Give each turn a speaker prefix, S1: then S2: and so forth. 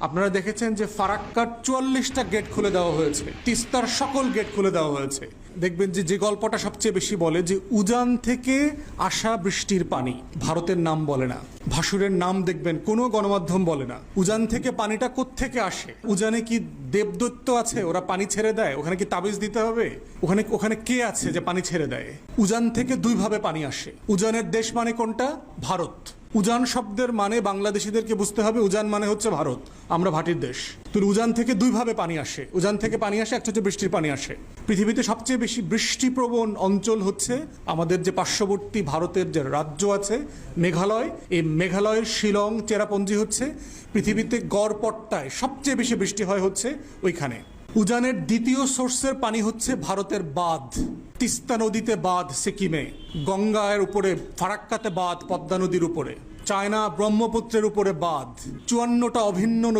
S1: আপনারা দেখেছেন যে ফারাক্কার 44টা গেট খুলে দেওয়া হয়েছে, তিস্তার সকল গেট খুলে দেওয়া হয়েছে। দেখবেন যে গল্পটা সবচেয়ে বেশি বলে যে উজান থেকে আসা বৃষ্টির পানি, ভারতের নাম বলে না, ভাসুরের নাম দেখবেন কোনো গণমাধ্যম বলে না। উজান থেকে পানিটা কোত্থেকে আসে? উজানে কি দেবদৈত্য আছে ওরা পানি ছেড়ে দেয়? ওখানে কি তাবিজ দিতে হবে? ওখানে কে আছে যে পানি ছেড়ে দেয়? উজান থেকে দুইভাবে পানি আসে। উজানের দেশ মানে কোনটা? ভারত। উজান শব্দের মানে বাংলাদেশিদেরকে বুঝতে হবে, উজান মানে হচ্ছে ভারত, আমরা ভাটির দেশ। তো উজান থেকে দুইভাবে পানি আসে। উজান থেকে পানি আসে, একটা হচ্ছে বৃষ্টির পানি আসে। পৃথিবীতে সবচেয়ে বেশি বৃষ্টিপ্রবণ অঞ্চল হচ্ছে আমাদের যে পার্শ্ববর্তী ভারতের যে রাজ্য আছে মেঘালয়। এই মেঘালয়ের শিলং চেরাপুঞ্জি হচ্ছে পৃথিবীতে গড়পট্টায় সবচেয়ে বেশি বৃষ্টি হয় হচ্ছে ওইখানে। উজানের দ্বিতীয় সোর্সের পানি হচ্ছে ভারতের বাঁধ, তিস্তা নদীতে বাঁধ সিকিমে, গঙ্গার উপরে ফারাক্কাতে বাঁধ পদ্মা নদীর উপরে, চায়না ব্রহ্মপুত্রের উপরে বাঁধ, 54টা অভিন্ন